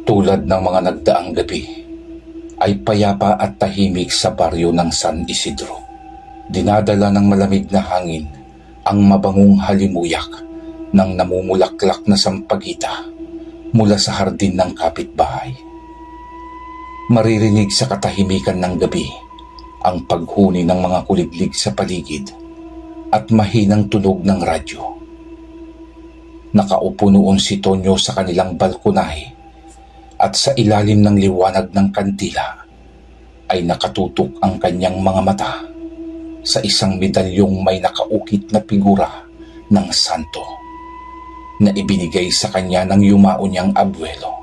Tulad ng mga nagdaang gabi, ay payapa at tahimik sa baryo ng San Isidro. Dinadala ng malamig na hangin ang mabangong halimuyak ng namumulaklak na sampagita mula sa hardin ng kapitbahay. Maririnig sa katahimikan ng gabi ang paghuni ng mga kuliglig sa paligid at mahinang tunog ng radyo. Nakaupo noon si Tonyo sa kanilang balkonahe at sa ilalim ng liwanag ng kandila ay nakatutok ang kanyang mga mata sa isang medalyong may nakaukit na figura ng santo na ibinigay sa kanya ng yumao niyang abuelo.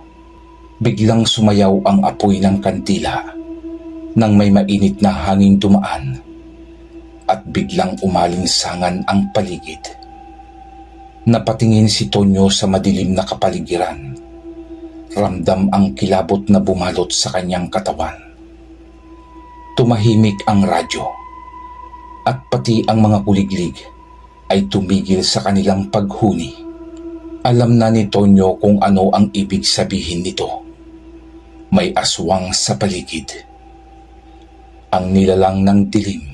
Biglang sumayaw ang apoy ng kandila nang may mainit na hangin dumaan at biglang umalinsangan ang paligid. Napatingin si Tonyo sa madilim na kapaligiran. Ramdam ang kilabot na bumalot sa kanyang katawan. Tumahimik ang radyo at pati ang mga kuliglig ay tumigil sa kanilang paghuni. Alam na ni Tonyo kung ano ang ibig sabihin nito. May aswang sa paligid. Ang nilalang ng dilim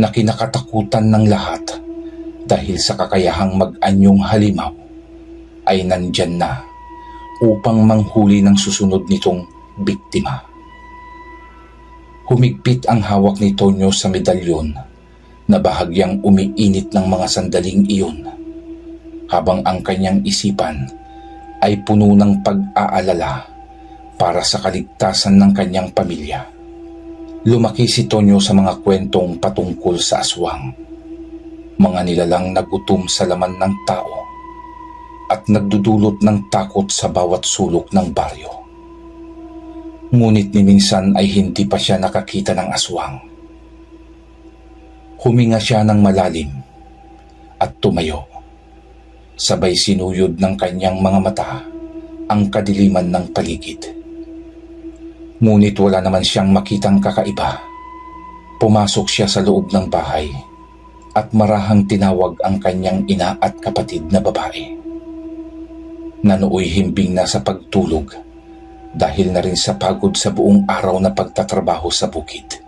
na kinakatakutan ng lahat dahil sa kakayahang mag-anyong halimaw ay nandyan na upang manghuli ng susunod nitong biktima. Humigpit ang hawak ni Tonyo sa medalyon na bahagyang umiinit ng mga sandaling iyon, habang ang kanyang isipan ay puno ng pag-aalala para sa kaligtasan ng kanyang pamilya. Lumaki si Tonyo sa mga kwentong patungkol sa aswang, mga nilalang na gutom sa laman ng tao at nagdudulot ng takot sa bawat sulok ng baryo. Ngunit ni minsan ay hindi pa siya nakakita ng aswang. Huminga siya ng malalim at tumayo. Sabay sinuyod ng kanyang mga mata ang kadiliman ng paligid. Ngunit wala naman siyang makitang kakaiba. Pumasok siya sa loob ng bahay at marahang tinawag ang kanyang ina at kapatid na babae, na nooy himbing na sa pagtulog dahil na rin sa pagod sa buong araw na pagtatrabaho sa bukid.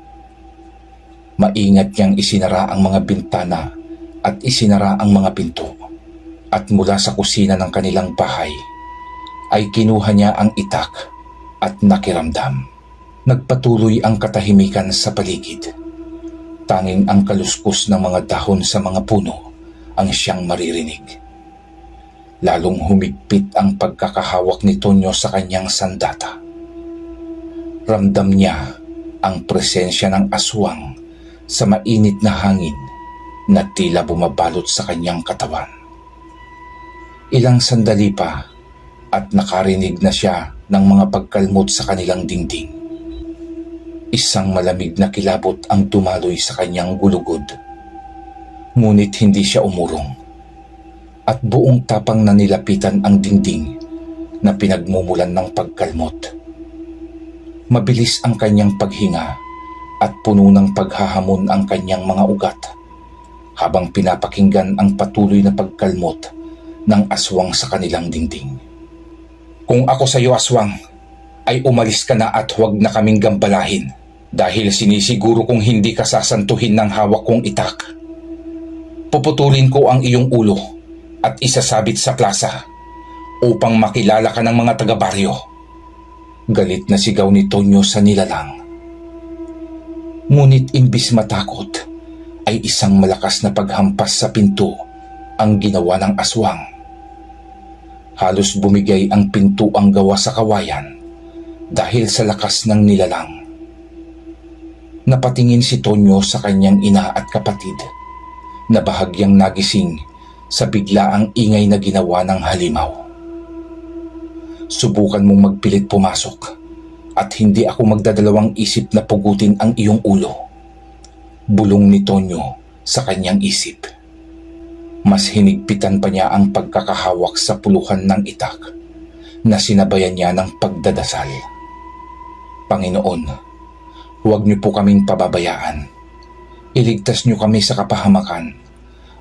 Maingat niyang isinara ang mga bintana at isinara ang mga pinto, at mula sa kusina ng kanilang bahay ay kinuha niya ang itak at nakiramdam. Nagpatuloy ang katahimikan sa paligid. Tanging ang kaluskos ng mga dahon sa mga puno ang siyang maririnig. Lalong humigpit ang pagkakahawak ni Tonyo sa kanyang sandata. Ramdam niya ang presensya ng aswang sa mainit na hangin na tila bumabalot sa kanyang katawan. Ilang sandali pa at nakarinig na siya ng mga pagkalmot sa kanilang dingding. Isang malamig na kilabot ang dumaloy sa kanyang gulugod. Ngunit hindi siya umurong at buong tapang na nilapitan ang dingding na pinagmumulan ng pagkalmot. Mabilis ang kanyang paghinga at puno ng paghahamon ang kanyang mga ugat habang pinapakinggan ang patuloy na pagkalmot ng aswang sa kanilang dingding. Kung ako sa iyo, aswang, ay umalis ka na at huwag na kaming gambalahin dahil sinisiguro kong hindi ka sasantuhin ng hawak kong itak. Puputulin ko ang iyong ulo at isasabit sa plaza upang makilala ka ng mga taga-baryo. Galit na sigaw ni Tonyo sa nilalang. Ngunit imbis matakot ay isang malakas na paghampas sa pinto ang ginawa ng aswang. Halos bumigay ang pinto ang gawa sa kawayan dahil sa lakas ng nilalang. Napatingin si Tonyo sa kanyang ina at kapatid na bahagyang nagising sa biglaang ingay na ginawa ng halimaw. Subukan mong magpilit pumasok at hindi ako magdadalawang isip na pugutin ang iyong ulo. Bulong ni Tonyo sa kanyang isip. Mas hinigpitan pa niya ang pagkakahawak sa puluhan ng itak na sinabayan niya ng pagdadasal. Panginoon, huwag niyo po kaming pababayaan. Iligtas niyo kami sa kapahamakan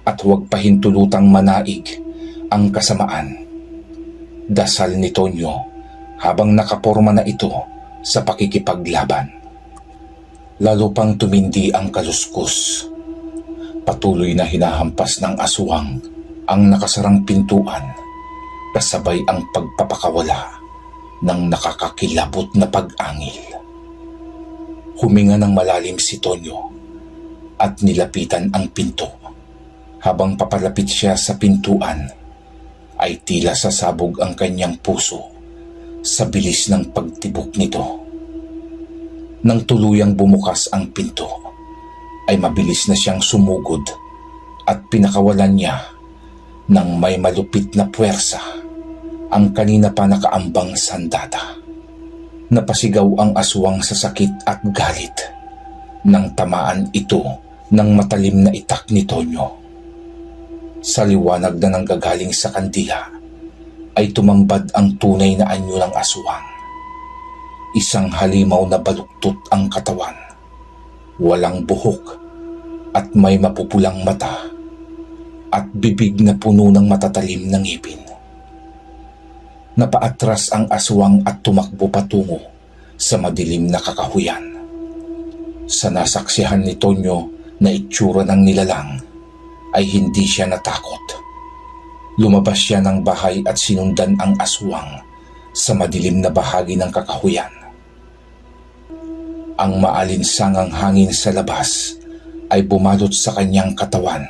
at huwag pahintulutang manaig ang kasamaan. Dasal ni Tonyo habang nakaporma na ito sa pakikipaglaban. Lalo pang tumindi ang kaluskus. Patuloy na hinahampas ng aswang ang nakasarang pintuan kasabay ang pagpapakawala ng nakakakilabot na pag-angil. Huminga ng malalim si Tonyo at nilapitan ang pinto. Habang papalapit siya sa pintuan, ay tila sasabog ang kanyang puso sa bilis ng pagtibok nito. Nang tuluyang bumukas ang pinto, ay mabilis na siyang sumugod at pinakawalan niya ng may malupit na puwersa ang kanina pa nakaambang sandata. Napasigaw ang aswang sa sakit at galit nang tamaan ito ng matalim na itak ni Tonyo. Sa liwanag na nanggagaling sa kandila ay tumambad ang tunay na anyo ng aswang. Isang halimaw na baluktot ang katawan, walang buhok at may mapupulang mata at bibig na puno ng matatalim na ngipin. Napaatras ang aswang at tumakbo patungo sa madilim na kakahuyan. Sa nasaksihan ni Tonyo na itsura ng nilalang, ay hindi siya natakot. Lumabas siya ng bahay at sinundan ang aswang sa madilim na bahagi ng kakahuyan. Ang maalinsangang hangin sa labas ay bumalot sa kanyang katawan.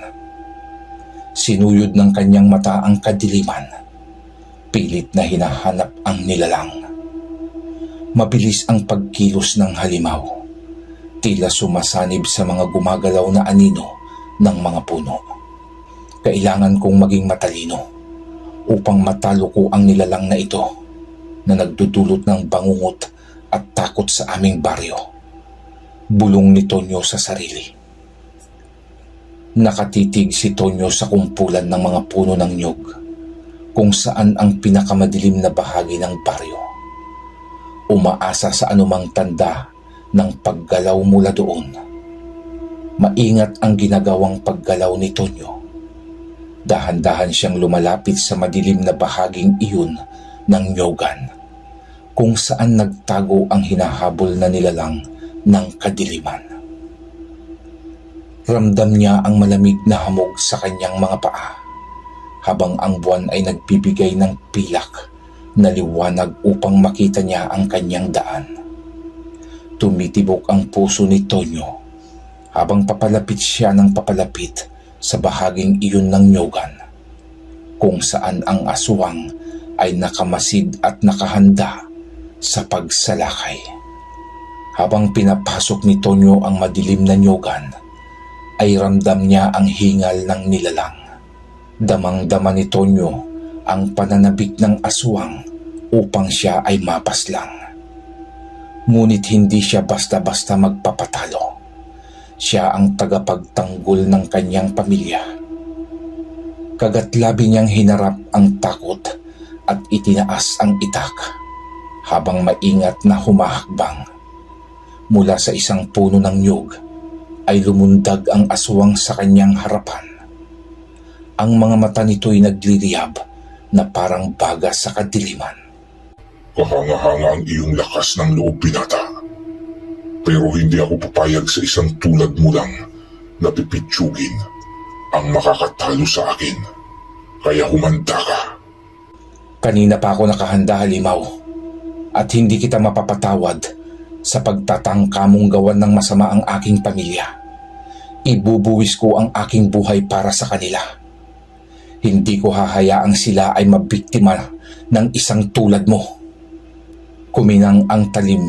Sinuyod ng kanyang mata ang kadiliman. Pilit na hinahanap ang nilalang. Mabilis ang pagkilos ng halimaw. Tila sumasanib sa mga gumagalaw na anino ng mga puno. Kailangan kong maging matalino upang matalo ko ang nilalang na ito na nagdudulot ng bangungot at takot sa aming baryo. Bulong ni Tonyo sa sarili. Nakatitig si Tonyo sa kumpulan ng mga puno ng nyug kung saan ang pinakamadilim na bahagi ng baryo. Umaasa sa anumang tanda ng paggalaw mula doon. Maingat ang ginagawang paggalaw ni Tonyo. Dahan-dahan siyang lumalapit sa madilim na bahaging iyon ng nyogan, kung saan nagtago ang hinahabol na nilalang ng kadiliman. Ramdam niya ang malamig na hamog sa kanyang mga paa, habang ang buwan ay nagbibigay ng pilak na liwanag upang makita niya ang kanyang daan. Tumitibok ang puso ni Tonyo habang papalapit siya ng papalapit sa bahaging iyon ng nyogan, kung saan ang aswang ay nakamasid at nakahanda sa pagsalakay. Habang pinapasok ni Tonyo ang madilim na nyogan, ay ramdam niya ang hingal ng nilalang. Damang-dama ni Tonyo ang pananabik ng aswang upang siya ay mapaslang. Ngunit hindi siya basta-basta magpapatalo. Siya ang tagapagtanggol ng kanyang pamilya. Kagatlabi niyang hinarap ang takot at itinaas ang itak habang maingat na humahakbang. Mula sa isang puno ng nyug ay lumundag ang aswang sa kanyang harapan. Ang mga mata nito'y nagliliyab na parang baga sa kadiliman. Kahanga-hanga ang iyong lakas ng loob, binata. Pero hindi ako papayag sa isang tulad mo lang na pipitsugin ang makakatalo sa akin. Kaya humanda ka. Kanina pa ako nakahanda, halimaw, at hindi kita mapapatawad sa pagtatangka mong gawan ng masama ang aking pamilya. Ibubuwis ko ang aking buhay para sa kanila. Hindi ko hahayaang sila ay mabiktima ng isang tulad mo. Kuminang ang talim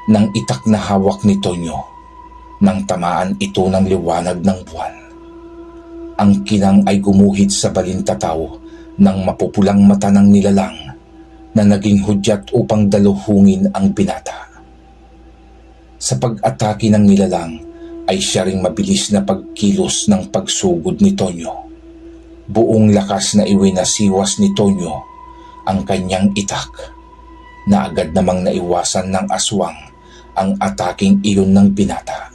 ng itak na hawak ni Tonyo nang tamaan ito ng liwanag ng buwan. Ang kinang ay gumuhit sa balintataw ng mapupulang mata ng nilalang na naging hudyat upang daluhungin ang binata. Sa pag-atake ng nilalang ay siya ring mabilis na pagkilos ng pagsugod ni Tonyo. Buong lakas na iwinasiwas ni Tonyo ang kanyang itak na agad namang naiwasan ng aswang ang ataking iyon ng binata.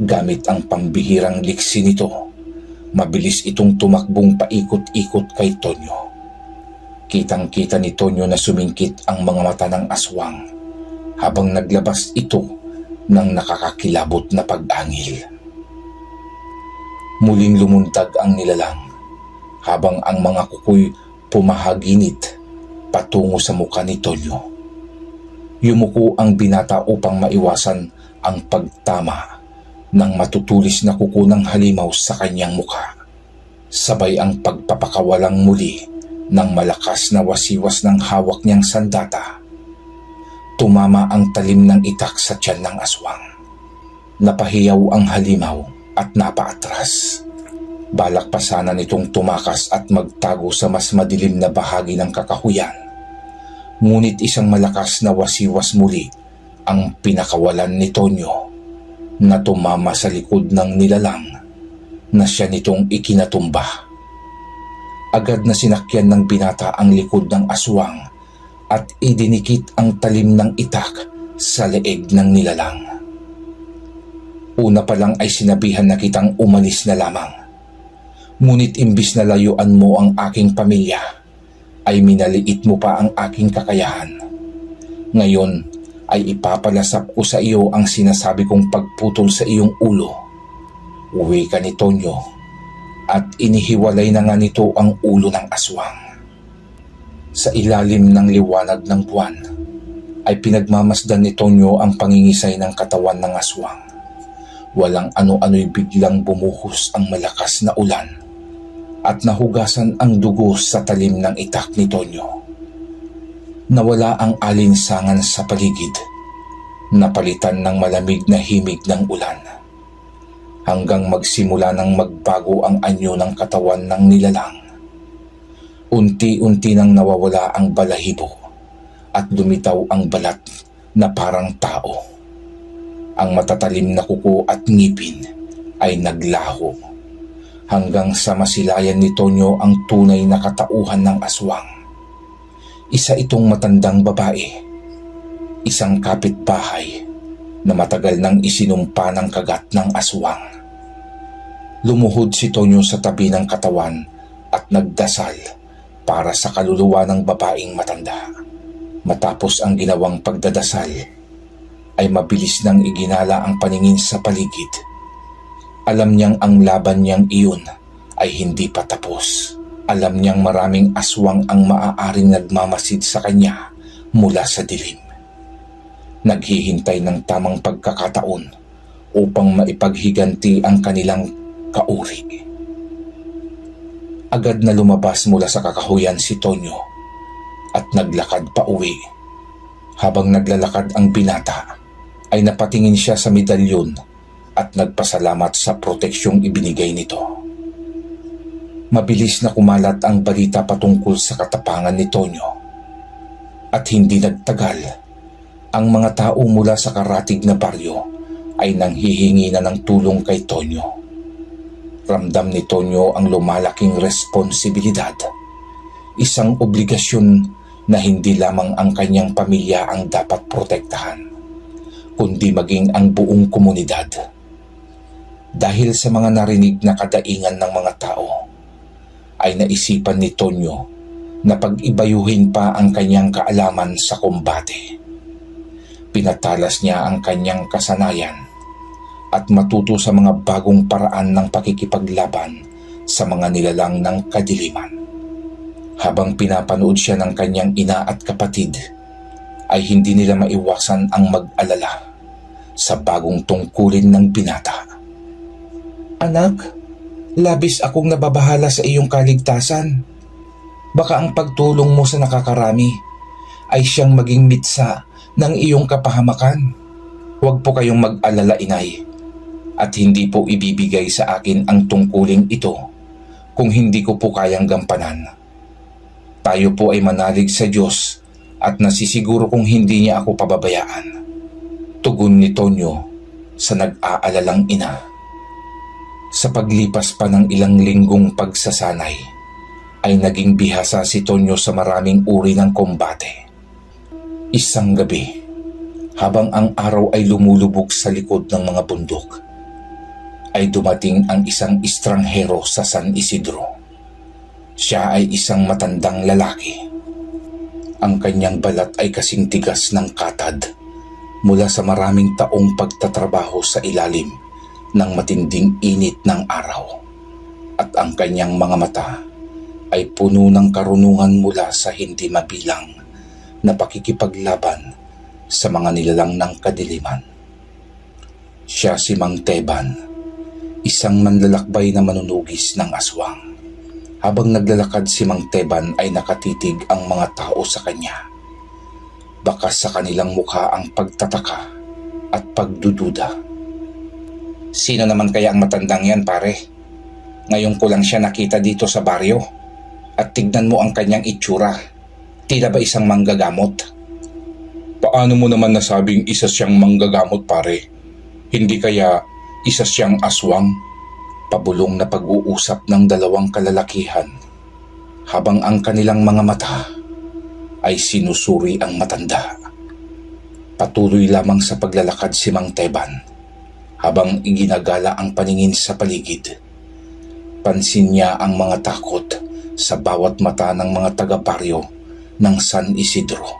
Gamit ang pambihirang liksi nito, mabilis itong tumakbong paikot-ikot kay Tonyo. Kitang-kita ni Tonyo na sumingkit ang mga mata ng aswang habang naglabas ito ng nakakakilabot na pag-angil. Muling lumuntag ang nilalang habang ang mga kukoy pumahaginit patungo sa mukha ni Tonyo. Yumuko ang binata upang maiwasan ang pagtama ng matutulis na kuko ng halimaw sa kanyang mukha. Sabay ang pagpapakawalang muli ng malakas na wasiwas ng hawak niyang sandata. Tumama ang talim ng itak sa tiyan ng aswang. Napahiyaw ang halimaw at napaatras. Balak pa sana nitong tumakas at magtago sa mas madilim na bahagi ng kakahuyan. Ngunit isang malakas na wasiwas muli ang pinakawalan ni Tonyo na tumama sa likod ng nilalang na siya nitong ikinatumba. Agad na sinakyan ng binata ang likod ng aswang at idinikit ang talim ng itak sa leeg ng nilalang. Una pa lang ay sinabihan na kitang umalis na lamang. Ngunit imbis na layuan mo ang aking pamilya, ay minaliit mo pa ang aking kakayahan. Ngayon ay ipapalasap ko sa iyo ang sinasabi kong pagputol sa iyong ulo. Uwi ka ni Tonyo at inihiwalay na nga nito ang ulo ng aswang. Sa ilalim ng liwanag ng buwan ay pinagmamasdan ni Tonyo ang pangingisay ng katawan ng aswang. Walang ano-ano'y biglang bumuhos ang malakas na ulan at nahugasan ang dugo sa talim ng itak ni Tonyo. Nawala ang alinsangan sa paligid, napalitan ng malamig na himig ng ulan. Hanggang magsimula ng magbago ang anyo ng katawan ng nilalang. Unti-unti nang nawawala ang balahibo at lumitaw ang balat na parang tao. Ang matatalim na kuko at ngipin ay naglaho hanggang sa masilayan ni Tonyo ang tunay na katauhan ng aswang. Isa itong matandang babae, isang kapitbahay na matagal nang isinumpa ng kagat ng aswang. Lumuhod si Tonyo sa tabi ng katawan at nagdasal para sa kaluluwa ng babaeng matanda. Matapos ang ginawang pagdadasal, ay mabilis nang iginala ang paningin sa paligid. Alam niyang ang laban niyang iyon ay hindi pa tapos. Alam niyang maraming aswang ang maaaring nagmamasid sa kanya mula sa dilim. Naghihintay ng tamang pagkakataon upang maipaghiganti ang kanilang kauri. Agad na lumabas mula sa kakahuyan si Tonyo at naglakad pa uwi. Habang naglalakad ang binata, ay napatingin siya sa medalyon at nagpasalamat sa proteksyong ibinigay nito. Mabilis na kumalat ang balita patungkol sa katapangan ni Tonyo. At hindi nagtagal, ang mga tao mula sa karatig na baryo ay nanghihingi na ng tulong kay Tonyo. Ramdam ni Tonyo ang lumalaking responsibilidad, isang obligasyon na hindi lamang ang kanyang pamilya ang dapat protektahan, kundi maging ang buong komunidad. Dahil sa mga narinig na kadaingan ng mga tao, ay naisipan ni Tonyo na pag-ibayuhin pa ang kanyang kaalaman sa kombate. Pinatalas niya ang kanyang kasanayan at matuto sa mga bagong paraan ng pakikipaglaban sa mga nilalang ng kadiliman. Habang pinapanood siya ng kanyang ina at kapatid, ay hindi nila maiwasan ang mag-alala sa bagong tungkulin ng binata. Anak, labis akong nababahala sa iyong kaligtasan. Baka ang pagtulong mo sa nakakarami ay siyang maging mitsa ng iyong kapahamakan. Huwag po kayong mag-alala, inay, at hindi po ibibigay sa akin ang tungkuling ito kung hindi ko po kayang gampanan. Tayo po ay manalig sa Diyos at nasisiguro kung hindi niya ako pababayaan. Tugon ni Tonyo sa nag-aalalang ina. Sa paglipas pa ng ilang linggong pagsasanay, ay naging bihasa si Tonyo sa maraming uri ng kombate. Isang gabi, habang ang araw ay lumulubog sa likod ng mga bundok, ay dumating ang isang estranghero sa San Isidro. Siya ay isang matandang lalaki Ang kanyang balat ay kasing tigas ng katad mula sa maraming taong pagtatrabaho sa ilalim ng matinding init ng araw. At ang kanyang mga mata ay puno ng karunungan mula sa hindi mabilang na pakikipaglaban sa mga nilalang ng kadiliman. Siya si Mang Teban, isang manlalakbay na manunugis ng aswang. Habang naglalakad si Mang Teban ay nakatitig ang mga tao sa kanya. Bakas sa kanilang mukha ang pagtataka at pagdududa. Sino naman kaya ang matandang yan, pare? Ngayon ko lang siya nakita dito sa baryo. At tignan mo ang kanyang itsura. Tila ba isang manggagamot? Paano mo naman nasabing isa siyang manggagamot, pare? Hindi kaya isa siyang aswang? Pabulong na pag-uusap ng dalawang kalalakihan habang ang kanilang mga mata ay sinusuri ang matanda. Patuloy lamang sa paglalakad si Mang Teban habang iginagala ang paningin sa paligid. Pansin niya ang mga takot sa bawat mata ng mga taga-baryo ng San Isidro.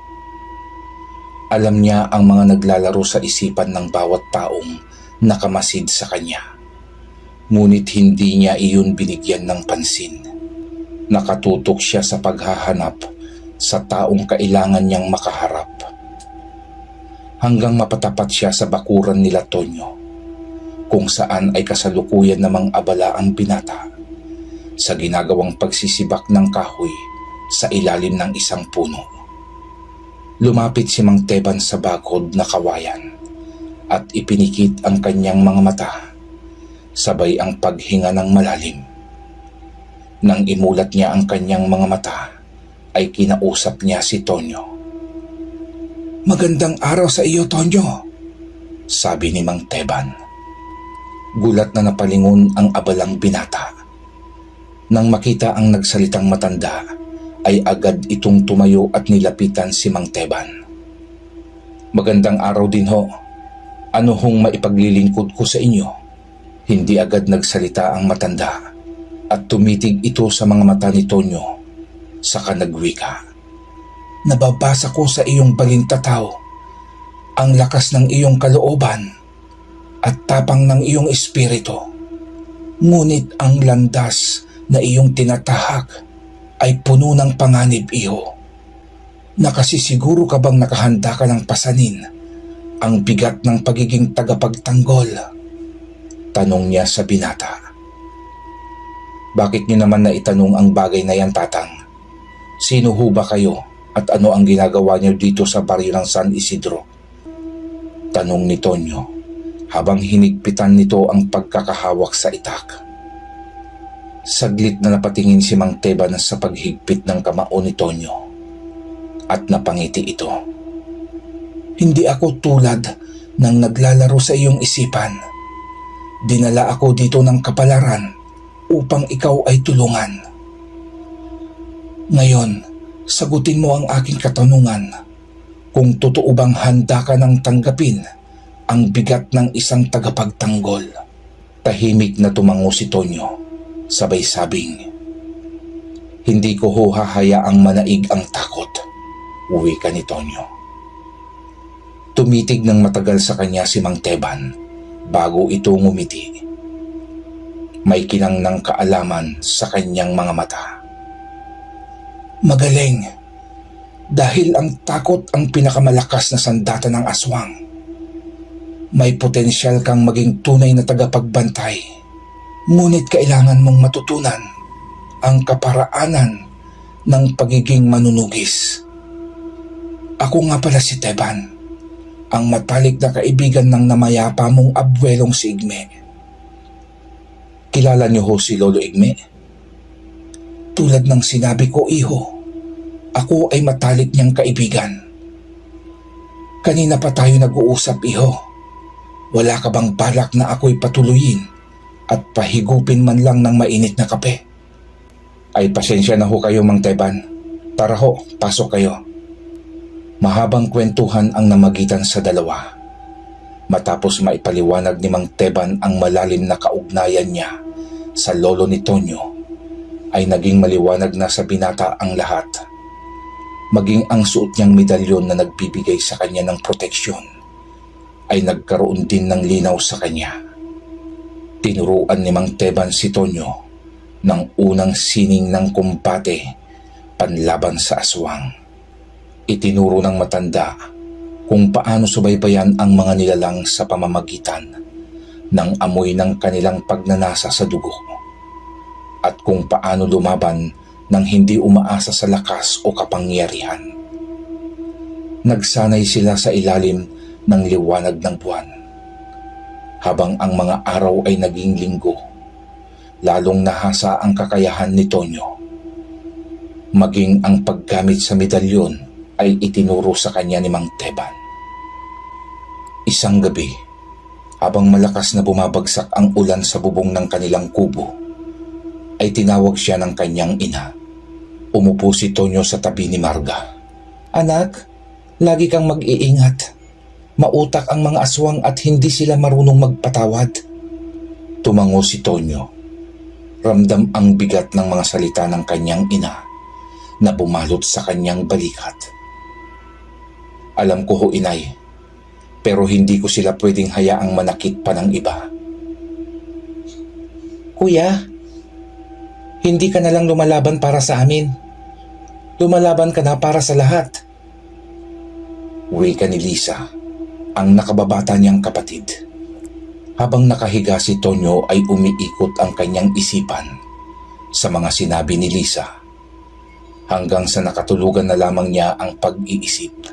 Alam niya ang mga naglalaro sa isipan ng bawat taong nakamasid sa kanya. Ngunit hindi niya iyon binigyan ng pansin. Nakatutok siya sa paghahanap sa taong kailangan niyang makaharap. Hanggang mapatapat siya sa bakuran nila Tonyo, kung saan ay kasalukuyan namang abala ang binata sa ginagawang pagsisibak ng kahoy sa ilalim ng isang puno. Lumapit si Mang Teban sa bakod na kawayan at ipinikit ang kanyang mga mata, sabay ang paghinga ng malalim. Nang imulat niya ang kanyang mga mata, ay kinausap niya si Tonyo. "Magandang araw sa iyo, Tonyo," sabi ni Mang Teban. Gulat na napalingon ang abalang binata. Nang makita ang nagsalitang matanda, ay agad itong tumayo at nilapitan si Mang Teban. "Magandang araw din ho. Ano hong maipaglilingkod ko sa inyo?" Hindi agad nagsalita ang matanda at tumitig ito sa mga mata ni Tonyo, saka nagwika. "Nababasa ko sa iyong balintataw ang lakas ng iyong kalooban at tapang ng iyong espiritu. Ngunit ang landas na iyong tinatahak ay puno ng panganib, iho. Nakasisiguro ka bang nakahanda ka ng pasanin ang bigat ng pagiging tagapagtanggol?" Tanong niya sa binata. "Bakit niyo naman naitanong ang bagay na yan, tatang? Sino ho ba kayo at ano ang ginagawa niyo dito sa baryo ng San Isidro?" Tanong ni Tonyo habang hinigpitan nito ang pagkakahawak sa itak. Saglit na napatingin si Mang Teban sa paghigpit ng kamao ni Tonyo at napangiti ito. "Hindi ako tulad ng naglalaro sa iyong isipan. Dinala ako dito ng kapalaran upang ikaw ay tulungan. Ngayon, sagutin mo ang aking katanungan kung totoo bang handa ka ng tanggapin ang bigat ng isang tagapagtanggol." Tahimik na tumango si Tonyo, sabay sabing, "Hindi ko ho hahayaang manaig ang takot," wika ni Tonyo. Tumitig ng matagal sa kanya si Mang Teban bago ito ngumiti. May kinang kaalaman sa kanyang mga mata. "Magaling, dahil ang takot ang pinakamalakas na sandata ng aswang. May potensyal kang maging tunay na tagapagbantay, ngunit kailangan mong matutunan ang kaparaanan ng pagiging manunugis. Ako nga pala si Teban, ang matalik na kaibigan ng namayapa mong abuelong si Igme." "Kilala niyo ho si Lolo Igme?" "Tulad ng sinabi ko, iho, ako ay matalik niyang kaibigan. Kanina pa tayo nag-uusap, iho. Wala ka bang balak na ako'y patuloyin at pahigupin man lang ng mainit na kape?" "Ay pasensya na ho kayo, Mang Teban. Tara ho, pasok kayo." Mahabang kwentuhan ang namagitan sa dalawa. Matapos maipaliwanag ni Mang Teban ang malalim na kaugnayan niya sa lolo ni Tonyo, ay naging maliwanag na sa binata ang lahat. maging ang suot niyang medalyon na nagbibigay sa kanya ng proteksyon ay nagkaroon din ng linaw sa kanya. Tinuruan ni Mang Teban si Tonyo ng unang sining ng kumpate panlaban sa aswang. Itinuro ng matanda kung paano subaybayan ang mga nilalang sa pamamagitan ng amoy ng kanilang pagnanasa sa dugo at kung paano lumaban nang hindi umaasa sa lakas o kapangyarihan. Nagsanay sila sa ilalim ng liwanag ng buwan habang ang mga araw ay naging linggo. Lalong nahasa ang kakayahan ni Tonyo. Maging ang paggamit sa medalyon ay itinuro sa kanya ni Mang Teban. Isang gabi, habang malakas na bumabagsak ang ulan sa bubong ng kanilang kubo, ay tinawag siya ng kanyang ina. Umupo si Tonyo sa tabi ni Marga. "Anak, lagi kang mag-iingat. Mautak ang mga aswang at hindi sila marunong magpatawad." Tumango si Tonyo. Ramdam ang bigat ng mga salita ng kanyang ina na bumalot sa kanyang balikat. "Alam ko ho, inay, pero hindi ko sila pwedeng hayaang manakit pa ng iba." "Kuya, hindi ka na lang lumalaban para sa amin. Lumalaban ka na para sa lahat." Wika ni Lisa, ang nakababata niyang kapatid. Habang nakahiga si Tonyo ay umiikot ang kanyang isipan sa mga sinabi ni Lisa hanggang sa nakatulugan na lamang niya ang pag-iisip.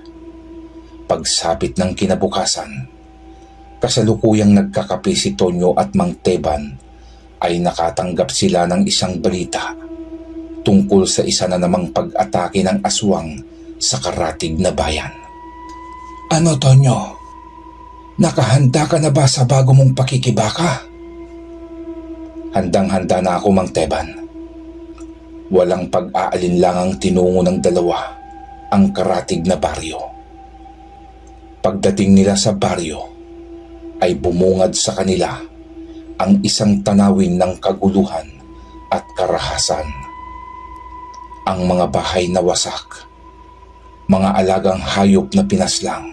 Pagsapit ng kinabukasan, kasalukuyang nagkakape si Tonyo at Mang Teban ay nakatanggap sila ng isang balita tungkol sa isa na namang pag-atake ng aswang sa karatig na bayan. "Ano, Tonyo? Nakahanda ka na ba sa bago mong pakikibaka?" "Handang-handa na ako, Mang Teban." Walang pag-aalinlangang tinungo ng dalawa ang karatig na baryo. Pagdating nila sa baryo, ay bumungad sa kanila ang isang tanawin ng kaguluhan at karahasan. Ang mga bahay na wasak, mga alagang hayop na pinaslang,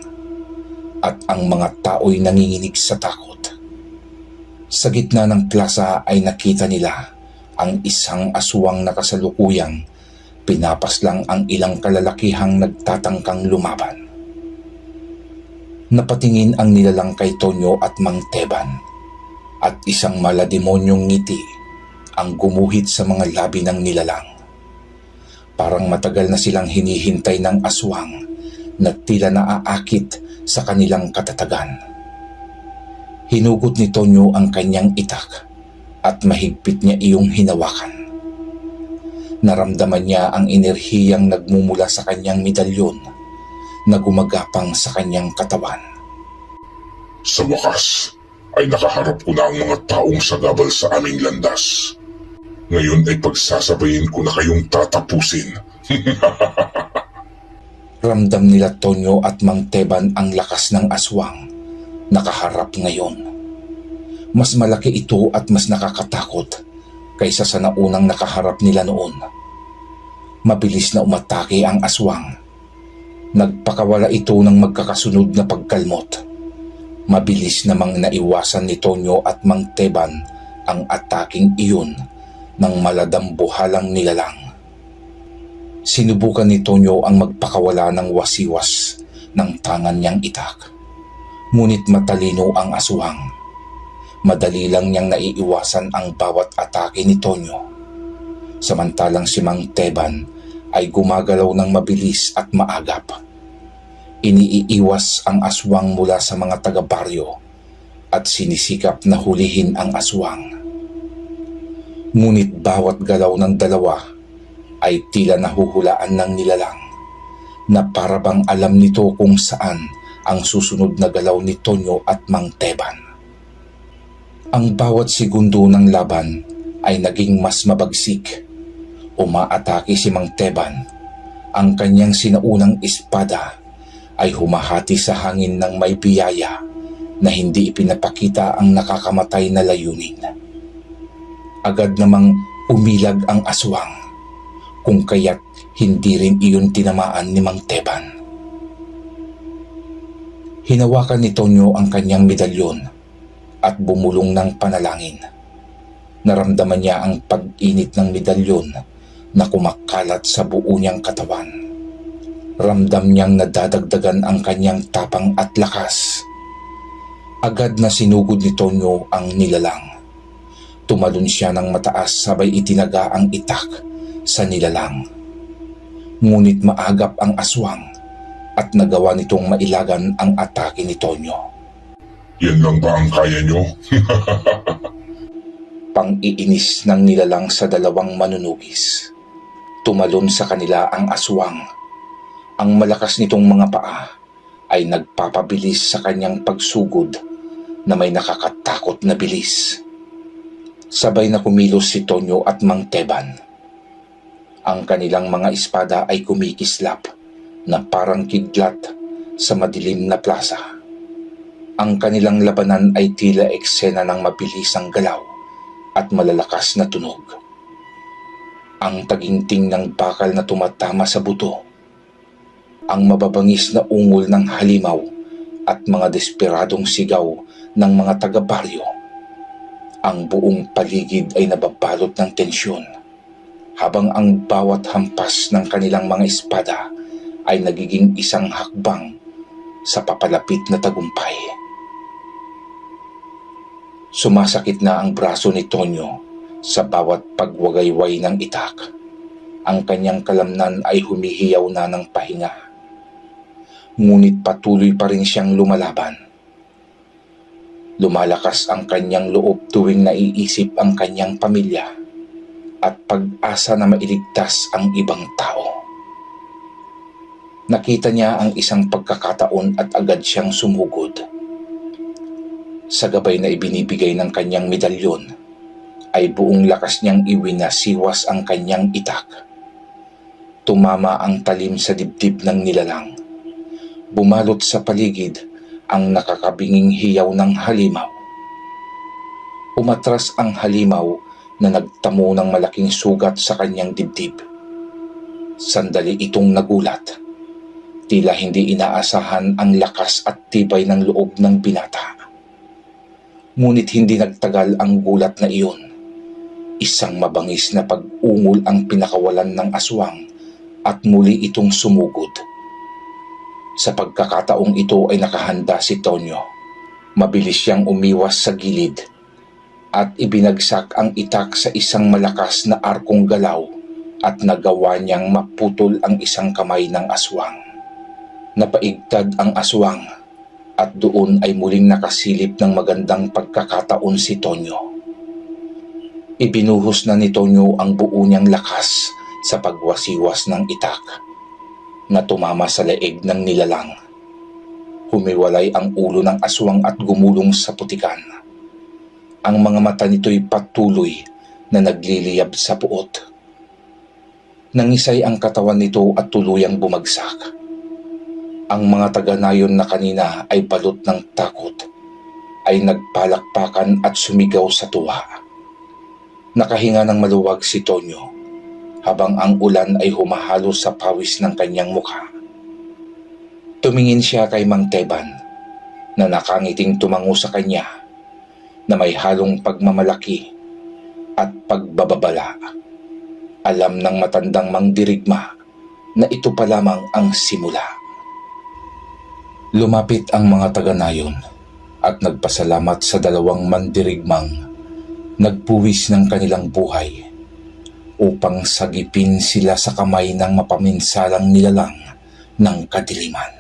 at ang mga tao'y nanginginig sa takot. Sa gitna ng plaza ay nakita nila ang isang aswang na kasalukuyang pinapaslang ang ilang kalalakihang nagtatangkang lumaban. Napatingin ang nilalang kay Tonyo at Mang Teban at isang malademonyong ngiti ang gumuhit sa mga labi ng nilalang. Parang matagal na silang hinihintay ng aswang na tila naaakit sa kanilang katatagan. Hinugot ni Tonyo ang kanyang itak at mahigpit niya iyong hinawakan. Naramdaman niya ang enerhiyang nagmumula sa kanyang medalyon na gumagapang sa kanyang katawan. Sa wakas, ay nakaharap ko na ang mga taong sagabal sa aming landas. Ngayon ay pagsasabayin ko na kayong tatapusin. Ramdam nila Tonyo at Mang Teban ang lakas ng aswang nakaharap ngayon. Mas malaki ito at mas nakakatakot kaysa sa naunang nakaharap nila noon. Mabilis na umatake ang aswang. Nagpakawala ito ng magkakasunod na pagkalmot. Mabilis namang naiwasan ni Tonyo at Mang Teban ang ataking iyon ng maladambuhalang nilalang. Sinubukan ni Tonyo ang magpakawala ng wasiwas ng tangan niyang itak. Ngunit matalino ang aswang. Madali lang niyang naiiwasan ang bawat atake ni Tonyo. Samantalang si Mang Teban ay gumagalaw ng mabilis at maagap. Iniiwas ang aswang mula sa mga taga-baryo at sinisikap na hulihin ang aswang. Ngunit bawat galaw ng dalawa ay tila nahuhulaan ng nilalang na parabang alam nito kung saan ang susunod na galaw ni Tonyo at Mang Teban. Ang bawat segundo ng laban ay naging mas mabagsik. Umaatake si Mang Teban. Ang kanyang sinaunang espada ay humahati sa hangin ng may biyaya na hindi ipinapakita ang nakakamatay na layunin. Agad namang umilag ang aswang, kung kaya't hindi rin iyon tinamaan ni Mang Teban. Hinawakan ni Tonyo ang kanyang medalyon at bumulong ng panalangin. Naramdaman niya ang pag-init ng medalyon na kumakalat sa buo niyang katawan. Ramdam niyang nadadagdagan ang kanyang tapang at lakas. Agad na sinugod ni Tonyo ang nilalang. Tumalon siya ng mataas sabay itinaga ang itak sa nilalang. Ngunit maagap ang aswang at nagawa nitong mailagan ang atake ni Tonyo. Yan lang ba ang kaya nyo? Pang-iinis ng nilalang sa dalawang manunugis. Tumalon sa kanila ang aswang. Ang malakas nitong mga paa ay nagpapabilis sa kanyang pagsugod na may nakakatakot na bilis. Sabay na kumilos si Tonyo at Mang Teban. Ang kanilang mga espada ay kumikislap na parang kidlat sa madilim na plaza. Ang kanilang labanan ay tila eksena ng mabilisang galaw at malalakas na tunog. Ang taginting ng bakal na tumatama sa buto, ang mababangis na ungol ng halimaw at mga desperadong sigaw ng mga taga-baryo. Ang buong paligid ay nababalot ng tensyon, habang ang bawat hampas ng kanilang mga espada ay nagiging isang hakbang sa papalapit na tagumpay. Sumasakit na ang braso ni Tonyo sa bawat pagwagayway ng itak. Ang kanyang kalamnan ay humihiyaw na ng pahinga. Ngunit patuloy pa rin siyang lumalaban. Lumalakas ang kanyang loob tuwing naiisip ang kanyang pamilya at pag-asa na mailigtas ang ibang tao. Nakita niya ang isang pagkakataon at agad siyang sumugod. Sa gabay na ibinibigay ng kanyang medalyon, ay buong lakas niyang iwinasiwas ang kanyang itak. Tumama ang talim sa dibdib ng nilalang. Bumalot sa paligid ang nakakabinging hiyaw ng halimaw. Umatras ang halimaw na nagtamo ng malaking sugat sa kanyang dibdib. Sandali itong nagulat. Tila hindi inaasahan ang lakas at tibay ng loob ng binata. Ngunit hindi nagtagal ang gulat na iyon. Isang mabangis na pag-ungol ang pinakawalan ng aswang at muli itong sumugod. Sa pagkakataong ito ay nakahanda si Tonyo. Mabilis siyang umiwas sa gilid at ibinagsak ang itak sa isang malakas na arkong galaw at nagawa niyang maputol ang isang kamay ng aswang. Napaigtad ang aswang at doon ay muling nakasilip ng magandang pagkakataon si Tonyo. Ibinuhos na ni Tonyo ang buo niyang lakas sa pagwasiwas ng itak na tumama sa leeg ng nilalang. Humiwalay ang ulo ng aswang at gumulong sa putikan. Ang mga mata nito'y patuloy na nagliliyab sa puot. Nangisay ang katawan nito at tuluyang bumagsak. Ang mga taga-nayon na kanina ay balot ng takot, ay nagpalakpakan at sumigaw sa tuwa. Nakahinga ng maluwag si Tonyo, habang ang ulan ay humahalo sa pawis ng kanyang mukha. Tumingin siya kay Mang Teban, na nakangiting tumango sa kanya, na may halong pagmamalaki at pagbababala. Alam ng matandang mangdirigma na ito pa lamang ang simula. Lumapit ang mga taga-nayon at nagpasalamat sa dalawang mandirigmang nagpuwis ng kanilang buhay upang sagipin sila sa kamay ng mapaminsalang nilalang ng kadiliman.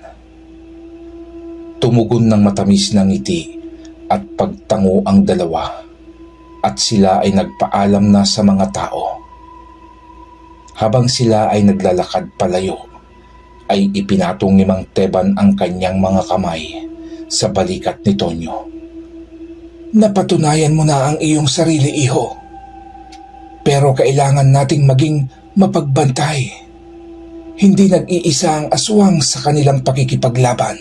Tumugon ng matamis na ngiti at pagtango ang dalawa at sila ay nagpaalam na sa mga tao. Habang sila ay naglalakad palayo, ay ipinatong ni Mang Teban ang kanyang mga kamay sa balikat ni Tonyo. Napatunayan mo na ang iyong sarili, iho. Pero kailangan nating maging mapagbantay. Hindi nag-iisa ang aswang sa kanilang pakikipaglaban.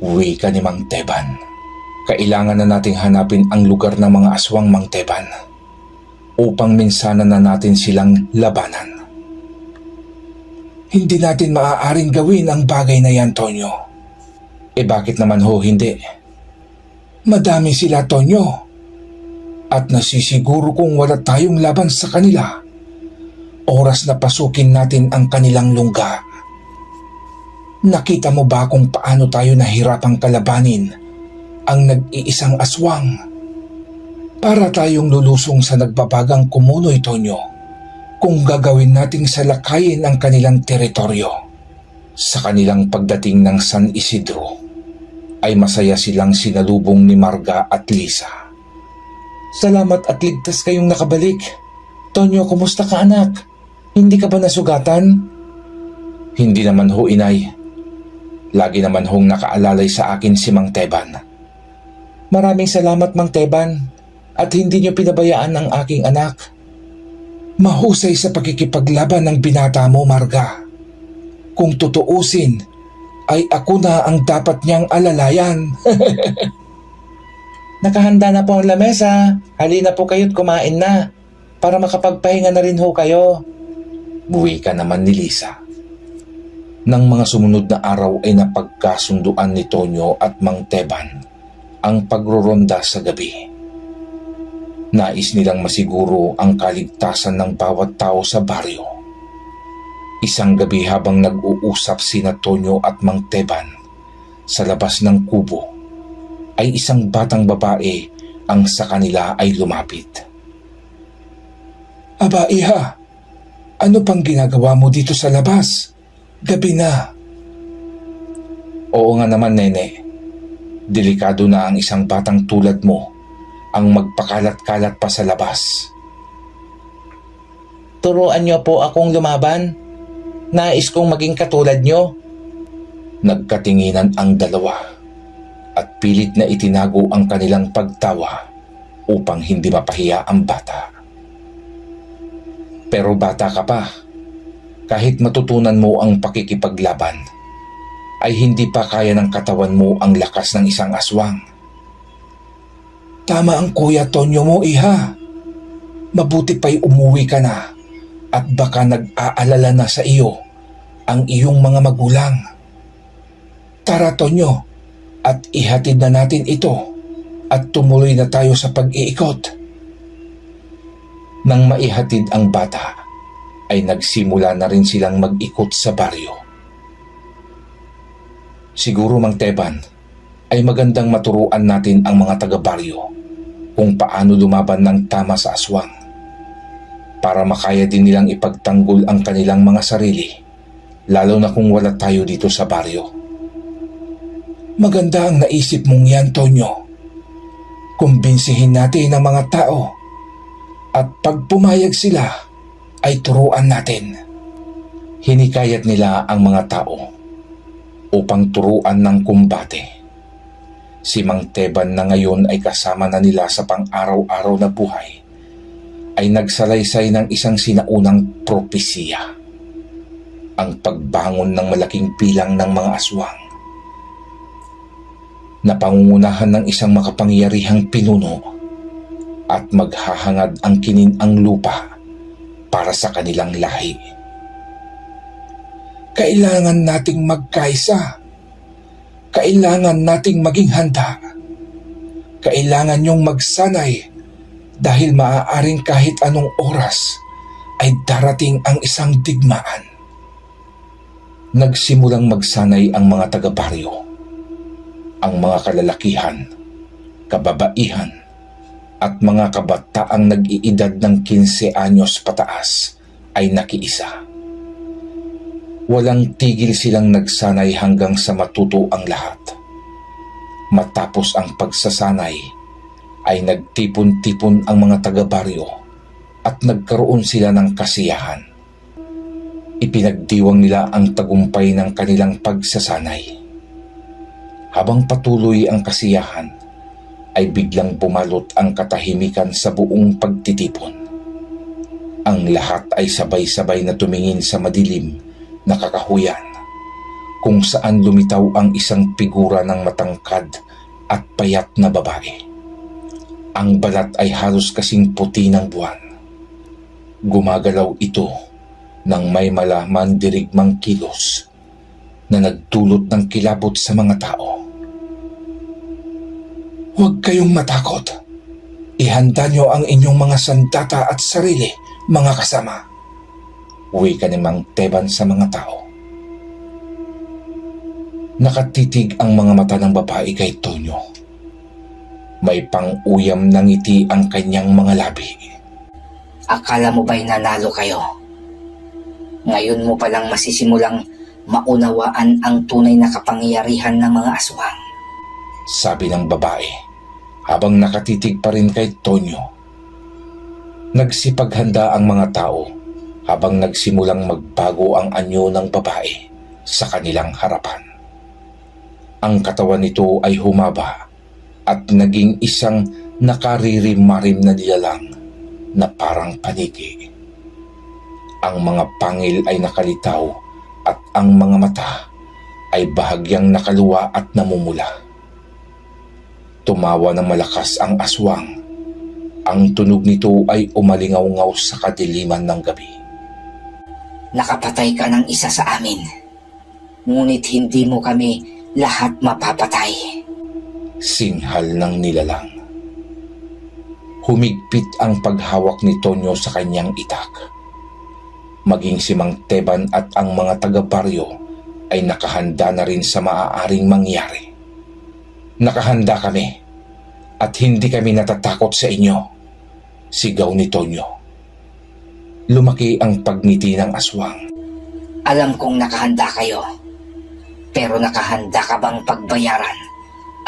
Wika ni Mang Teban. Kailangan na nating hanapin ang lugar ng mga aswang, Mang Teban, upang minsanan na natin silang labanan. Hindi natin maaaring gawin ang bagay na yan, Tonyo. Bakit naman ho hindi? Madami sila, Tonyo. At nasisiguro kung wala tayong laban sa kanila, oras na pasukin natin ang kanilang lungga. Nakita mo ba kung paano tayo nahirapang kalabanin ang nag-iisang aswang? Para tayong lulusong sa nagbabagang kumunoy, Tonyo, kung gagawin nating salakayin ang kanilang teritoryo. Sa kanilang pagdating ng San Isidro, ay masaya silang sinalubong ni Marga at Lisa. Salamat at ligtas kayong nakabalik. Tonyo, kumusta ka anak? Hindi ka ba nasugatan? Hindi naman ho, inay. Lagi naman hong nakaalalay sa akin si Mang Teban. Maraming salamat, Mang Teban, at hindi niyo pinabayaan ang aking anak. Mahusay sa pagkikipaglaban ng binata mo, Marga. Kung tutuusin, ay ako na ang dapat niyang alalayan. Nakahanda na po ang lamesa. Halina po kayo't kumain na para makapagpahinga na rin ho kayo. Buwi ka naman ni Lisa. Nang mga sumunod na araw ay napagkasunduan ni Tonyo at Mang Teban ang pagroronda sa gabi. Nais nilang masiguro ang kaligtasan ng bawat tao sa baryo. Isang gabi habang nag-uusap sina Tonyo at Mang Teban sa labas ng kubo, ay isang batang babae ang sa kanila ay lumapit. Aba, iha, ano pang ginagawa mo dito sa labas? Gabi na. Oo nga naman, nene. Delikado na ang isang batang tulad mo ang magpakalat-kalat pa sa labas. Turuan niyo po akong lumaban. Nais kong maging katulad niyo. Nagkatinginan ang dalawa at pilit na itinago ang kanilang pagtawa upang hindi mapahiya ang bata. Pero bata ka pa. Kahit matutunan mo ang pakikipaglaban, ay hindi pa kaya ng katawan mo ang lakas ng isang aswang. Tama ang kuya Tonyo mo, iha. Mabuti pa'y umuwi ka na at baka nag-aalala na sa iyo ang iyong mga magulang. Tara, Tonyo, at ihatid na natin ito at tumuloy na tayo sa pag-iikot. Nang maihatid ang bata, ay nagsimula na rin silang mag-ikot sa baryo. Siguro, Mang Teban, ay magandang maturuan natin ang mga taga-baryo kung paano lumaban ng tama sa aswang para makaya din nilang ipagtanggol ang kanilang mga sarili, lalo na kung wala tayo dito sa baryo. Maganda ang naisip mong yan, Tonyo. Kumbinsihin natin ang mga tao at pag pumayag sila, ay turuan natin. Hinikayat nila ang mga tao upang turuan ng kumbate. Si Mang Teban na ngayon ay kasama na nila sa pang-araw-araw na buhay, ay nagsalaysay ng isang sinaunang propesiya, ang pagbangon ng malaking bilang ng mga aswang na pangungunahan ng isang makapangyarihang pinuno at maghahangad ang kininang lupa para sa kanilang lahi. Kailangan nating magkaisa. Kailangan nating maging handa. Kailangan niyong magsanay dahil maaaring kahit anong oras ay darating ang isang digmaan. Nagsimulang magsanay ang mga taga-baryo. Ang mga kalalakihan, kababaihan, at mga kabataang nag-iedad ng 15 anyos pataas ay nakiisa. Walang tigil silang nagsanay hanggang sa matuto ang lahat. Matapos ang pagsasanay, ay nagtipon-tipon ang mga taga-baryo at nagkaroon sila ng kasiyahan. Ipinagdiwang nila ang tagumpay ng kanilang pagsasanay. Habang patuloy ang kasiyahan, ay biglang bumalot ang katahimikan sa buong pagtitipon. Ang lahat ay sabay-sabay na tumingin sa madilim na kakahuyan, kung saan lumitaw ang isang figura ng matangkad at payat na babae. Ang balat ay halos kasing puti ng buwan. Gumagalaw ito nang may malaman dirigmang kilos na nagdulot ng kilabot sa mga tao. Huwag kayong matakot. Ihanda niyo ang inyong mga sandata at sarili, mga kasama. Wika ni Mang Teban sa mga tao. Nakatitig ang mga mata ng babae kay Tonyo. May pang-uyam na ngiti ang kanyang mga labi. Akala mo ba'y nanalo kayo? Ngayon mo palang masisimulang maunawaan ang tunay na kapangyarihan ng mga aswang. Sabi ng babae habang nakatitig pa rin kay Tonyo. Nagsipaghanda ang mga tao habang nagsimulang magbago ang anyo ng babae sa kanilang harapan. Ang katawan nito ay humaba at naging isang nakaririm-marim na nilalang na parang paniki. Ang mga pangil ay nakalitaw at ang mga mata ay bahagyang nakaluwa at namumula. Tumawa ng malakas ang aswang. Ang tunog nito ay umalingaw-ngaw sa kadiliman ng gabi. Nakapatay ka ng isa sa amin, ngunit hindi mo kami lahat mapapatay. Singhal ng nilalang. Humigpit ang paghawak ni Tonyo sa kanyang itak. Maging si Mang Teban at ang mga taga-baryo ay nakahanda na rin sa maaaring mangyari. Nakahanda kami at hindi kami natatakot sa inyo, sigaw ni Tonyo. Lumaki ang pagngiti ng aswang. Alam kong nakahanda kayo, pero nakahanda ka bang pagbayaran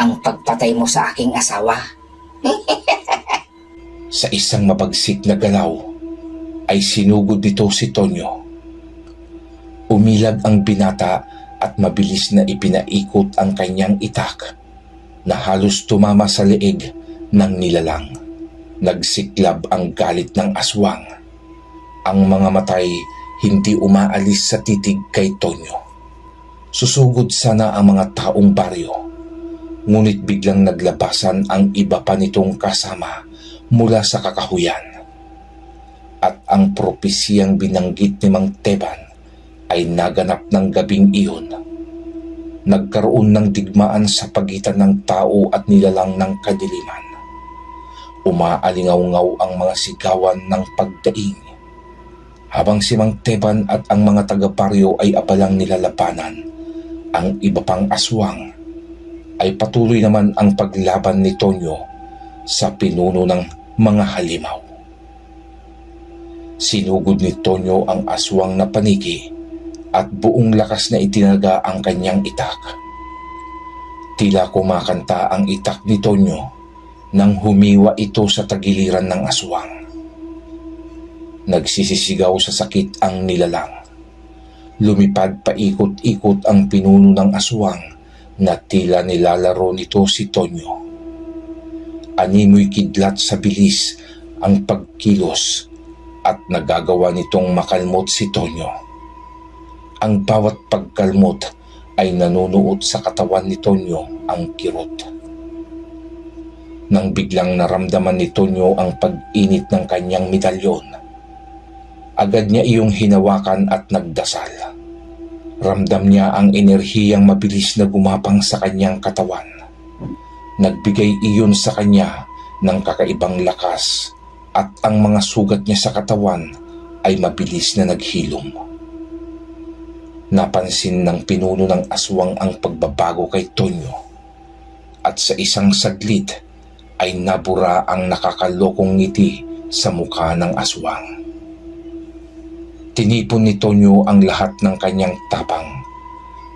ang pagpatay mo sa aking asawa? Sa isang mabagsik na galaw ay sinugod nito si Tonyo. Umilag ang binata at mabilis na ipinaikot ang kanyang itak na halos tumama sa leeg ng nilalang. Nagsiklab ang galit ng aswang. Ang mga matay hindi umaalis sa titig kay Tonyo. Susugod sana ang mga taong baryo, ngunit biglang naglabasan ang iba pa nitong kasama mula sa kakahuyan. At ang propesiyang binanggit ni Mang Teban ay naganap ng gabing iyon. Nagkaroon ng digmaan sa pagitan ng tao at nilalang ng kadiliman. Umaalingaw-ngaw ang mga sigawan ng pagdaing, habang si Mang Teban at ang mga taga-baryo ay abalang nilalabanan. Ang iba pang aswang ay patuloy naman ang paglaban ni Tonyo sa pinuno ng mga halimaw. Sinugod ni Tonyo ang aswang na paniki at buong lakas na itinaga ang kanyang itak. Tila kumakanta ang itak ni Tonyo nang humiwa ito sa tagiliran ng aswang. Nagsisisigaw sa sakit ang nilalang. Lumipad paikot-ikot ang pinuno ng aswang na tila nilalaro nito si Tonyo. Animoy kidlat sa bilis ang pagkilos at nagagawa nitong makalmot si Tonyo. Ang bawat pagkalmot ay nanunuot sa katawan ni Tonyo ang kirot. Nang biglang naramdaman ni Tonyo ang pag-init ng kanyang medalyon, agad niya iyong hinawakan at nagdasal. Ramdam niya ang enerhiyang mabilis na gumapang sa kanyang katawan. Nagbigay iyon sa kanya ng kakaibang lakas at ang mga sugat niya sa katawan ay mabilis na naghilom. Napansin ng pinuno ng aswang ang pagbabago kay Tonyo at sa isang saglit ay nabura ang nakakalokong ngiti sa mukha ng aswang. Tinipon ni Tonyo ang lahat ng kanyang tapang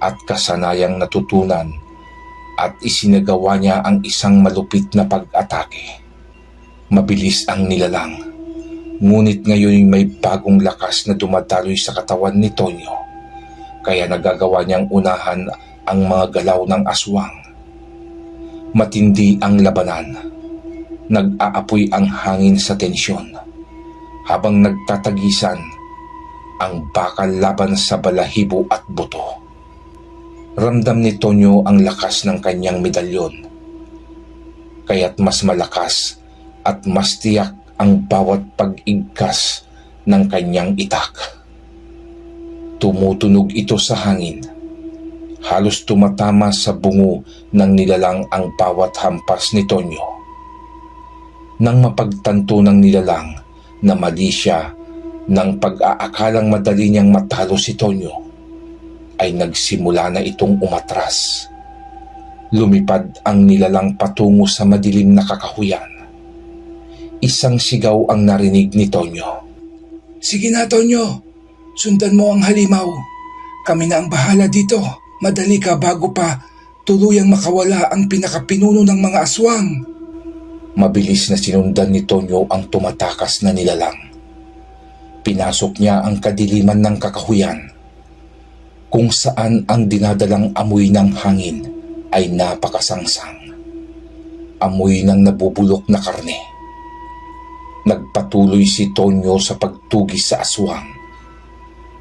at kasanayang natutunan at isinagawa niya ang isang malupit na pag-atake. Mabilis ang nilalang, ngunit ngayon may bagong lakas na dumadaloy sa katawan ni Tonyo, kaya nagagawa niyang unahan ang mga galaw ng aswang. Matindi ang labanan. Nag-aapoy ang hangin sa tensyon habang nagtatagisan ang bakal laban sa balahibo at buto. Ramdam ni Tonyo ang lakas ng kanyang medalyon, kaya't mas malakas at mas tiyak ang bawat pag-igkas ng kanyang itak. Tumutunog ito sa hangin. Halos tumatama sa bungo ng nilalang ang bawat hampas ni Tonyo. Nang mapagtanto ng nilalang na mali siya ng pag-aakalang madali niyang matalo si Tonyo, ay nagsimula na itong umatras. Lumipad ang nilalang patungo sa madilim na kakahuyan. Isang sigaw ang narinig ni Tonyo. Sige na, Tonyo. Sundan mo ang halimaw. Kami na ang bahala dito. Madali ka bago pa tuluyang makawala ang pinakapinuno ng mga aswang. Mabilis na sinundan ni Tonyo ang tumatakas na nilalang. Pinasok niya ang kadiliman ng kakahuyan, kung saan ang dinadalang amoy ng hangin ay napakasangsang. Amoy ng nabubulok na karne. Nagpatuloy si Tonyo sa pagtugis sa aswang,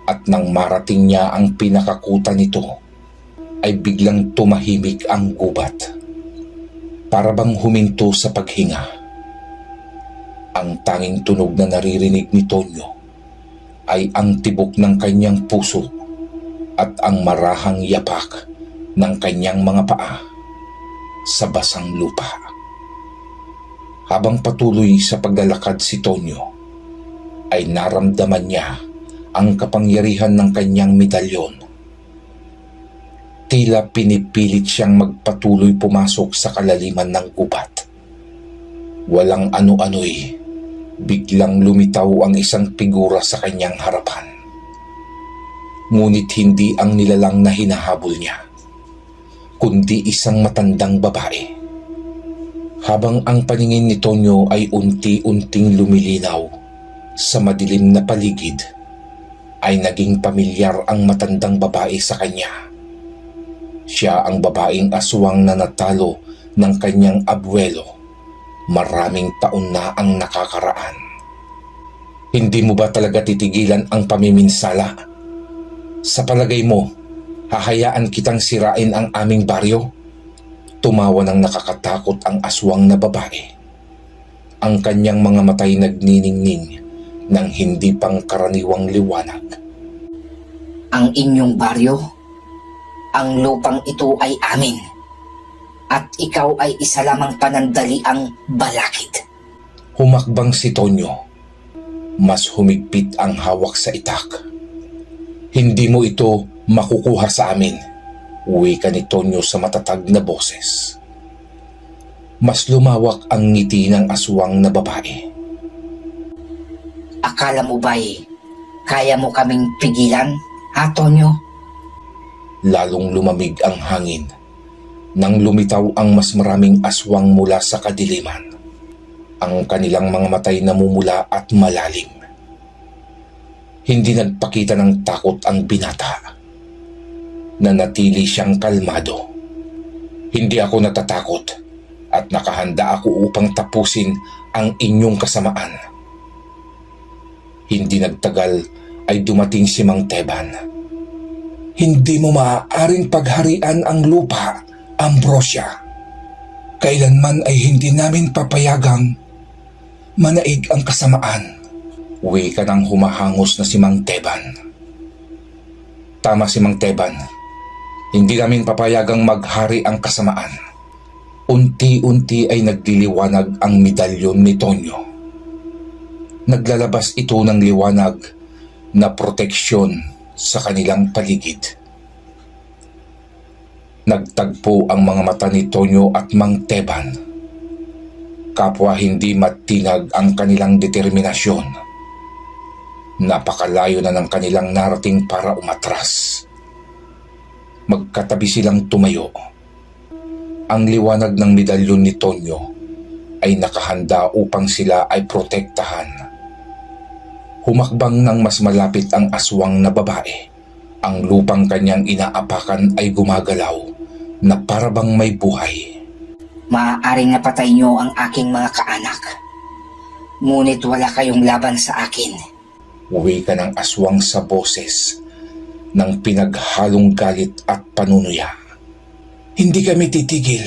at nang marating niya ang pinakakuta nito, ay biglang tumahimik ang gubat. Para bang huminto sa paghinga. Ang tanging tunog na naririnig ni Tonyo ay ang tibok ng kanyang puso at ang marahang yapak ng kanyang mga paa sa basang lupa. Habang patuloy sa paglalakad si Tonyo, ay naramdaman niya ang kapangyarihan ng kanyang medalyon. Tila pinipilit siyang magpatuloy pumasok sa kalaliman ng gubat. Walang ano-ano'y biglang lumitaw ang isang figura sa kanyang harapan. Ngunit hindi ang nilalang na hinahabol niya, kundi isang matandang babae. Habang ang paningin ni Tonyo ay unti-unting lumilinaw sa madilim na paligid, ay naging pamilyar ang matandang babae sa kanya. Siya ang babaeng aswang na natalo ng kanyang abuelo maraming taon na ang nakakaraan. Hindi mo ba talaga titigilan ang pamiminsala? Sa palagay mo, hahayaan kitang sirain ang aming baryo? Tumawa ng nakakatakot ang aswang na babae. Ang kanyang mga matay nagniningning ng hindi pangkaraniwang liwanag. Ang inyong baryo, ang lupang ito ay amin. At ikaw ay isa lamang panandaliang balakid. Humakbang si Tonyo. Mas humigpit ang hawak sa itak. Hindi mo ito makukuha sa amin, wika ni Tonyo sa matatag na boses. Mas lumawak ang ngiti ng aswang na babae. Akala mo ba'y kaya mo kaming pigilan, ha, Tonyo? Lalong lumamig ang hangin nang lumitaw ang mas maraming aswang mula sa kadiliman. Ang kanilang mga matay namumula at malalim. Hindi nagpakita ng takot ang binata. Nanatili siyang kalmado. Hindi ako natatakot at nakahanda ako upang tapusin ang inyong kasamaan. Hindi nagtagal ay dumating si Mang Teban. Hindi mo maaaring pagharian ang lupa, Ambrosia. Kailanman ay hindi namin papayagang manaig ang kasamaan. Wika ng humahangos na si Mang Teban. Tama si Mang Teban. Hindi namin papayagang maghari ang kasamaan. Unti-unti ay nagdiliwanag ang medalyon ni Tonyo. Naglalabas ito ng liwanag na proteksyon sa kanilang paligid. Nagtagpo ang mga mata ni Tonyo at Mang Teban. Kapwa hindi matinag ang kanilang determinasyon. Napakalayo na ng kanilang narating para umatras. Magkatabi silang tumayo. Ang liwanag ng medalyon ni Tonyo ay nakahanda upang sila ay protektahan. Humakbang ng mas malapit ang aswang na babae. Ang lupang kanyang inaapakan ay gumagalaw na parabang may buhay. Maaaring napatay niyo ang aking mga kaanak. Ngunit wala kayong laban sa akin. Wika ng aswang sa boses ng pinaghalong galit at panunuya. Hindi kami titigil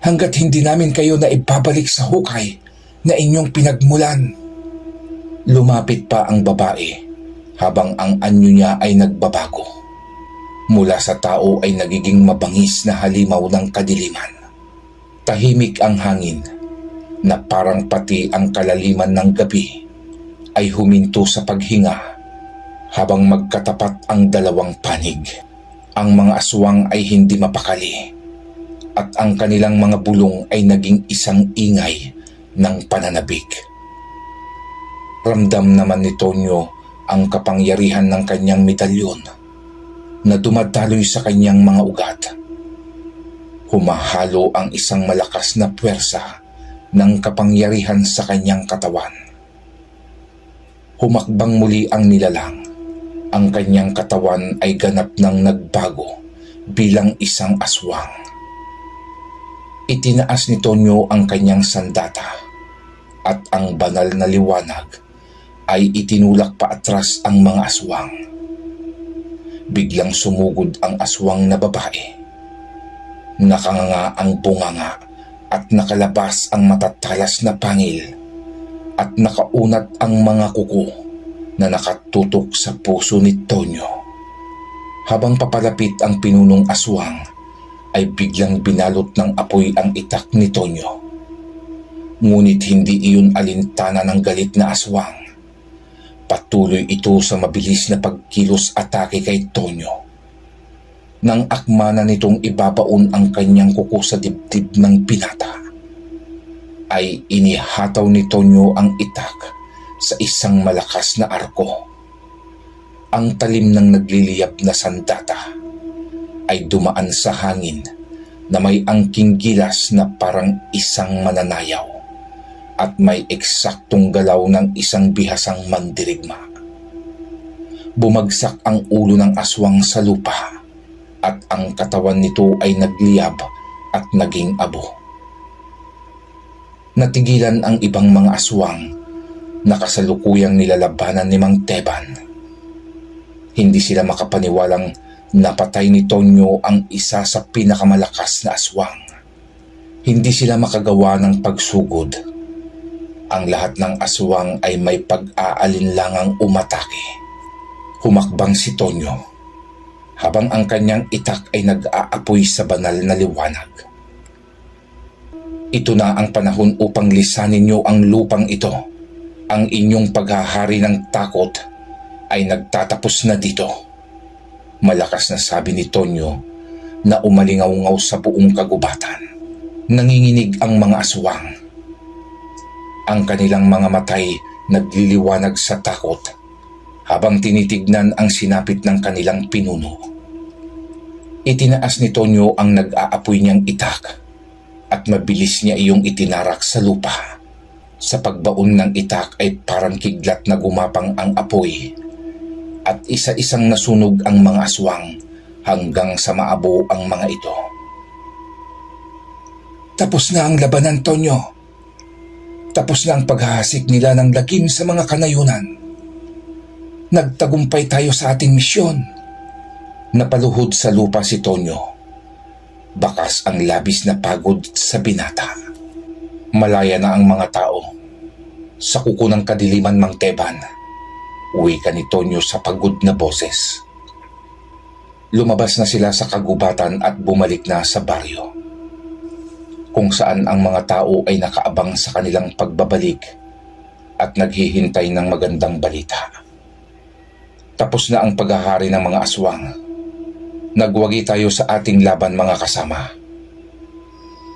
hanggat hindi namin kayo na ibabalik sa hukay na inyong pinagmulan. Lumapit pa ang babae habang ang anyo niya ay nagbabago. Mula sa tao ay nagiging mabangis na halimaw ng kadiliman. Tahimik ang hangin na parang pati ang kalaliman ng gabi ay huminto sa paghinga habang magkatapat ang dalawang panig. Ang mga aswang ay hindi mapakali at ang kanilang mga bulong ay naging isang ingay ng pananabik. Ramdam naman ni Tonyo ang kapangyarihan ng kanyang medalyon na dumadaloy sa kanyang mga ugat. Humahalo ang isang malakas na puwersa ng kapangyarihan sa kanyang katawan. Humakbang muli ang nilalang. Ang kanyang katawan ay ganap ng nagbago bilang isang aswang. Itinaas ni Tonyo ang kanyang sandata at ang banal na liwanag ay itinulak pa atras ang mga aswang. Biglang sumugod ang aswang na babae. Nakanganga ang bunganga at nakalabas ang matatalas na pangil at nakaunat ang mga kuko na nakatutok sa puso ni Tonyo. Habang papalapit ang pinunong aswang, ay biglang binalot ng apoy ang itak ni Tonyo. Ngunit hindi iyon alintana ng galit na aswang. Patuloy ito sa mabilis na pagkilos atake kay Tonyo. Nang akma na nitong ibabaon ang kanyang kuko sa dibdib ng binata, ay inihataw ni Tonyo ang itak sa isang malakas na arko. Ang talim ng nagliliyab na sandata ay dumaan sa hangin na may angking gilas na parang isang mananayaw at may eksaktong galaw ng isang bihasang mandirigma. Bumagsak ang ulo ng aswang sa lupa at ang katawan nito ay nagliyab at naging abo. Natigilan ang ibang mga aswang na kasalukuyang nilalabanan ni Mang Teban. Hindi sila makapaniwalang napatay ni Tonyo ang isa sa pinakamalakas na aswang. Hindi sila makagawa ng pagsugod. Ang lahat ng aswang ay may pag-aalinlangang umatake. Humakbang si Tonyo habang ang kanyang itak ay nag-aapoy sa banal na liwanag. Ito na ang panahon upang lisanin niyo ang lupang ito. Ang inyong paghahari ng takot ay nagtatapos na dito. Malakas na sabi ni Tonyo na umalingaw-ngaw sa buong kagubatan. Nanginginig ang mga aswang. Ang kanilang mga matay nagliliwanag sa takot habang tinitignan ang sinapit ng kanilang pinuno. Itinaas ni Tonyo ang nag-aapoy niyang itak at mabilis niya iyong itinarak sa lupa. Sa pagbaon ng itak ay parang kidlat na gumapang ang apoy at isa-isang nasunog ang mga aswang hanggang sa maabo ang mga ito. Tapos na ang labanan, Tonyo. Tapos na ang paghahasik nila ng lagim sa mga kanayunan. Nagtagumpay tayo sa ating misyon. Napaluhod sa lupa si Tonyo. Bakas ang labis na pagod sa binata. Malaya na ang mga tao. Sa kuko ng kadiliman, Mang Teban, wika ni Tonyo sa pagod na boses. Lumabas na sila sa kagubatan at bumalik na sa baryo, kung saan ang mga tao ay nakaabang sa kanilang pagbabalik at naghihintay ng magandang balita. Tapos na ang paghahari ng mga aswang. Nagwagi tayo sa ating laban, mga kasama.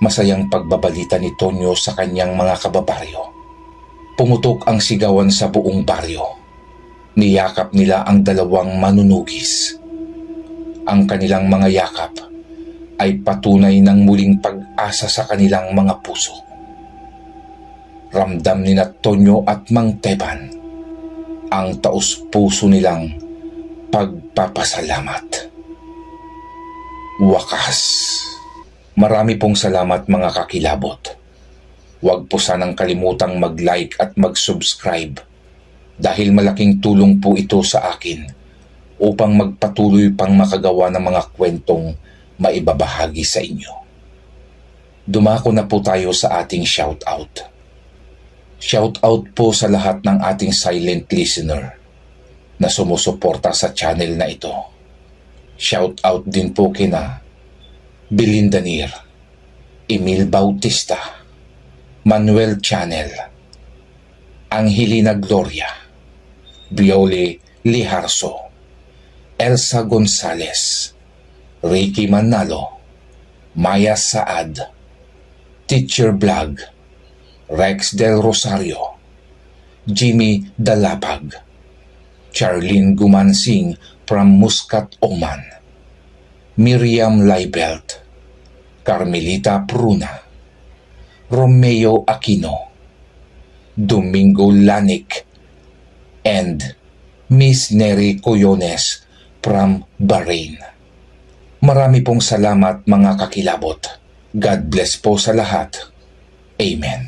Masayang pagbabalita ni Tonyo sa kanyang mga kababaryo. Pumutok ang sigawan sa buong baryo. Niyakap nila ang dalawang manunugis. Ang kanilang mga yakap ay patunay ng muling pag-asa sa kanilang mga puso. Ramdam ni Tonyo at Mang Teban ang taos-puso nilang pagpapasalamat. Wakas. Marami pong salamat, mga kakilabot. Huwag po sanang kalimutang mag-like at mag-subscribe dahil malaking tulong po ito sa akin upang magpatuloy pang makagawa ng mga kwentong maibabahagi sa inyo. Dumako na po tayo sa ating shoutout. Shoutout po sa lahat ng ating silent listener na sumusuporta sa channel na ito. Shout out din po kina Belinda Nir, Emil Bautista, Manuel Channel, Angelina Gloria, Biole Liharso, Elsa Gonzalez, Ricky Manalo, Maya Saad, Teacher Vlog, Rex Del Rosario, Jimmy Dalapag, Charlene Gumansing from Muscat, Oman, Miriam Laibelt, Carmelita Pruna, Romeo Aquino, Domingo Lanik, and Miss Neri Coyones from Bahrain. Marami pong salamat mga kakilabot. God bless po sa lahat. Amen.